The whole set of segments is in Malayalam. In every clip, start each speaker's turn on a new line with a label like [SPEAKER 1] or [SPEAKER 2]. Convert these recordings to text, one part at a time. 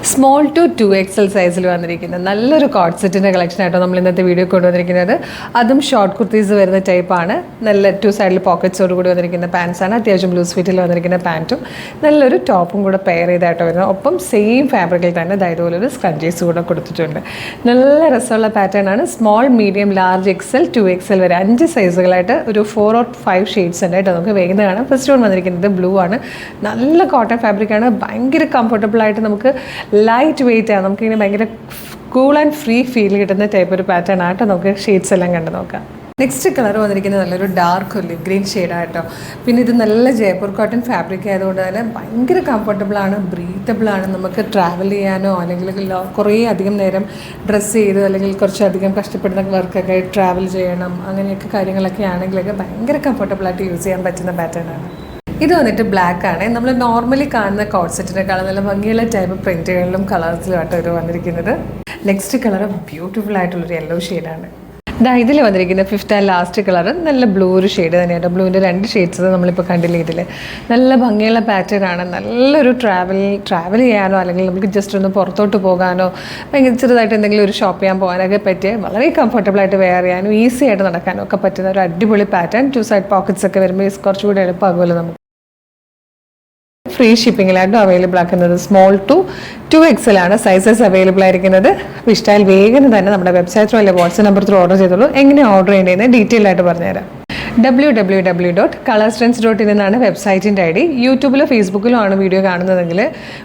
[SPEAKER 1] സ്മോൾ ടു 2XL സൈസിൽ വന്നിരിക്കുന്ന നല്ലൊരു കോട്ട് സെറ്റിൻ്റെ കളക്ഷനായിട്ടോ നമ്മൾ ഇന്നത്തെ വീഡിയോ കൊണ്ടുവന്നിരിക്കുന്നത്. അതും ഷോർട്ട് കുർത്തീസ് വരുന്ന ടൈപ്പാണ്. നല്ല 2 സൈഡിൽ പോക്കറ്റ്സോട് കൂടി വന്നിരിക്കുന്ന പാൻസാണ്. അത്യാവശ്യം ലൂസ് ഫിറ്റിൽ വന്നിരിക്കുന്ന പാൻറ്റും നല്ലൊരു ടോപ്പും കൂടെ പെയർ ചെയ്തായിട്ടോ വരുന്നത്. ഒപ്പം സെയിം ഫാബ്രിക്കിൽ തന്നെ ഇതുപോലെ ഒരു സ്ക്രഞ്ചീസ് കൂടെ കൊടുത്തിട്ടുണ്ട്. നല്ല രസമുള്ള പാറ്റേൺ ആണ്. Small, medium, large, XL, 2XL വരെ 5 സൈസുകളായിട്ട് ഒരു 4 or 5 ഷെയ്ഡ്സ് ഉണ്ട് കേട്ടോ. നമുക്ക് വേഗം കാണാം. ഫസ്റ്റ് വൺ വന്നിരിക്കുന്നത് ബ്ലൂ ആണ്. നല്ല കോട്ടൺ ഫാബ്രിക്കാണ്. ഭയങ്കര കംഫർട്ടബിൾ ആയിട്ട് നമുക്ക് ലൈറ്റ് വെയിറ്റ് ആണ്. നമുക്കിങ്ങനെ ഭയങ്കര കൂൾ ആൻഡ് ഫ്രീ ഫീൽ കിട്ടുന്ന ടൈപ്പ് ഒരു പാറ്റേൺ ആട്ടോ. നമുക്ക് ഷെയ്ഡ്സ് എല്ലാം കണ്ട് നോക്കാം. നെക്സ്റ്റ് കളർ വന്നിരിക്കുന്നത് നല്ലൊരു ഡാർക്ക് ഒലിവ് ഗ്രീൻ ഷെയ്ഡായിട്ടോ. പിന്നെ ഇത് നല്ല ജയ്പൂർ കോട്ടൺ ഫാബ്രിക് ആയതുകൊണ്ട് തന്നെ ഭയങ്കര കംഫർട്ടബിളാണ്, ബ്രീത്തബിളാണ്. നമുക്ക് ട്രാവൽ ചെയ്യാനോ അല്ലെങ്കിൽ കുറേ അധികം നേരം ഡ്രസ്സ് ചെയ്ത് അല്ലെങ്കിൽ കുറച്ചധികം കഷ്ടപ്പെടുന്ന വർക്കൊക്കെ ട്രാവൽ ചെയ്യണം, അങ്ങനെയൊക്കെ കാര്യങ്ങളൊക്കെ ആണെങ്കിലൊക്കെ ഭയങ്കര കംഫർട്ടബിളായിട്ട് യൂസ് ചെയ്യാൻ പറ്റുന്ന പാറ്റേൺ ആണ്. ഇത് വന്നിട്ട് ബ്ലാക്ക് ആണ്. നമ്മൾ നോർമലി കാണുന്ന കോട്ട് സെറ്റിനെക്കാളും നല്ല ഭംഗിയുള്ള ടൈപ്പ് പ്രിന്റുകളിലും കളേഴ്സിലുമായിട്ട് ഒരു വന്നിരിക്കുന്നത്. നെക്സ്റ്റ് കളർ ബ്യൂട്ടിഫുൾ ആയിട്ടുള്ളൊരു യെല്ലോ ഷെയ്ഡാണ്. ഇതിൽ വന്നിരിക്കുന്ന 5th ആൻഡ് ലാസ്റ്റ് കളർ നല്ല ബ്ലൂ ഒരു ഷെയ്ഡ് തന്നെയാണ്. ബ്ലൂവിൻ്റെ 2 ഷെയ്ഡ്സ് നമ്മളിപ്പോൾ കണ്ടില്ലേ. ഇതിൽ നല്ല ഭംഗിയുള്ള പാറ്റേൺ ആണ്. നല്ലൊരു ട്രാവൽ ചെയ്യാനോ അല്ലെങ്കിൽ നമുക്ക് ജസ്റ്റ് ഒന്ന് പുറത്തോട്ട് പോകാനോ ഭയങ്കര ചെറുതായിട്ട് എന്തെങ്കിലും ഒരു ഷോപ്പ് ചെയ്യാൻ പോകാനൊക്കെ പറ്റിയ വളരെ കംഫർട്ടബിളായിട്ട് വെയർ ചെയ്യാനും ഈസി ആയിട്ട് നടക്കാനും ഒക്കെ പറ്റുന്ന ഒരു അടിപൊളി പാറ്റേൺ. 2 സൈഡ് പോക്കറ്റ്സ് ഒക്കെ വരുമ്പോൾ കുറച്ചുകൂടി എളുപ്പമാകുമല്ലോ നമുക്ക്. ഫ്രീ ഷിപ്പിങ്ങിലായിട്ടും അവൈലബിൾ ആക്കുന്നത്. സ്മോൾ ടു 2XL ആണ് സൈസസ് അവൈലബിൾ ആയിരിക്കുന്നത്. അപ്പോൾ ഇഷ്ടമായാൽ വേഗം തന്നെ നമ്മുടെ വെബ്സൈറ്റിലോ അല്ലെങ്കിൽ വാട്സ്ആപ്പ് നമ്പർ ത്രൂ ഓർഡർ ചെയ്തോളൂ. എങ്ങനെ ഓർഡർ ചെയ്യേണ്ടതെന്ന് ഡീറ്റെയിൽ ആയിട്ട് പറഞ്ഞുതരാം. www.colorstrends.in എന്നാണ് വെബ്സൈറ്റിൻ്റെ ID. യൂട്യൂബിലോ ഫേസ്ബുക്കിലോ ആണ് വീഡിയോ കാണുന്നതെങ്കിൽ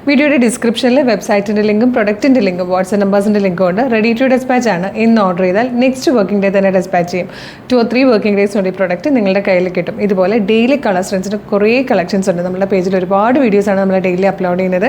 [SPEAKER 1] വീഡിയോയുടെ ഡിസ്ക്രിപ്ഷനിൽ വെബ്സൈറ്റിൻ്റെ ലിങ്കും പ്രൊഡക്റ്റിൻ്റെ ലിങ്കും വാട്സ്ആപ്പ് നമ്പേഴ്സിൻ്റെ ലിങ്കും ഉണ്ട്. റെഡി ടു ഡെസ്പാച്ച് ആണ്. ഇന്ന് ഓർഡർ ചെയ്താൽ നെക്സ്റ്റ് വർക്കിംഗ് ഡേ തന്നെ ഡെസ്പാച്ച് ചെയ്യും. 2 or 3 വർക്കിംഗ് ഡേയ്സിനുള്ളിൽ ഈ പ്രൊഡക്റ്റ് നിങ്ങളുടെ കയ്യിൽ കിട്ടും. ഇതുപോലെ ഡെയിലി കളർസ്ട്രെൻസിൻ്റെ കുറേ കളക്ഷൻസ് ഉണ്ട്. നമ്മുടെ പേജിൽ ഒരുപാട് വീഡിയോസാണ് നമ്മൾ ഡെയിലി അപ്ലോഡ് ചെയ്യുന്നത്.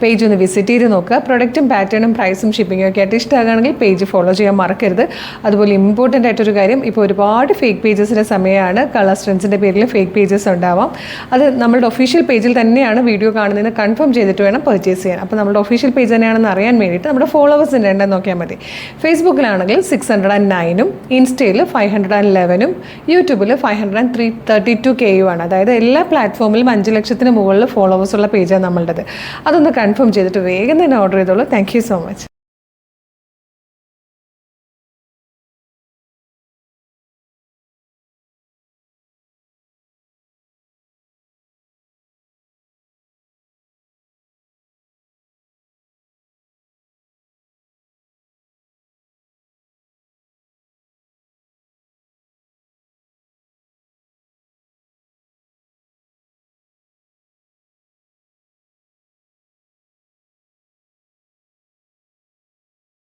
[SPEAKER 1] പേജ് ഒന്ന് വിസിറ്റ് ചെയ്ത് നോക്കുക. പ്രൊഡക്റ്റും പാറ്റേണും പ്രൈസും ഷിപ്പിങ്ങും ഒക്കെ ആയിട്ട് ഇഷ്ടമാകുകയാണെങ്കിൽ പേജ് ഫോളോ ചെയ്യാൻ മറക്കരുത്. അതുപോലെ ഇമ്പോർട്ടൻ്റ് ആയിട്ടൊരു കാര്യം, ഇപ്പോൾ ഒരുപാട് ഫേക്ക് പേജസിൻ്റെ സമയമാണ്. കളർസ്ട്രെൻസിൻ്റെ പേരിൽ ഫേക്ക് പേജസ് ഉണ്ടാവാം. അത് നമ്മളുടെ ഒഫീഷ്യൽ പേജിൽ തന്നെയാണ് വീഡിയോ കാണുന്നതിന് കൺഫേം ചെയ്തിട്ട് വേണം പർച്ചേസ് ചെയ്യാൻ. അപ്പോൾ നമ്മുടെ ഒഫീഷ്യൽ പേജ് തന്നെയാണെന്ന് അറിയാൻ വേണ്ടിയിട്ട് നമ്മുടെ ഫോളോവേഴ്സിൻ്റെ എണ്ണം നോക്കിയാൽ മതി. ഫേസ്ബുക്കിലാണെങ്കിൽ 609-ഉം ഇൻസ്റ്റയിൽ 511-ഉം യൂട്യൂബിൽ 532K ആണ്. അതായത് എല്ലാ പ്ലാറ്റ്ഫോമിലും 5 ലക്ഷത്തിന് മുകളിൽ ഫോളോവേഴ്സുള്ള പേജാണ് നമ്മളുടേത്. അതൊന്ന് കൺഫേം ചെയ്തിട്ട് വേഗം തന്നെ ഓർഡർ ചെയ്തോളൂ. Thank you so much.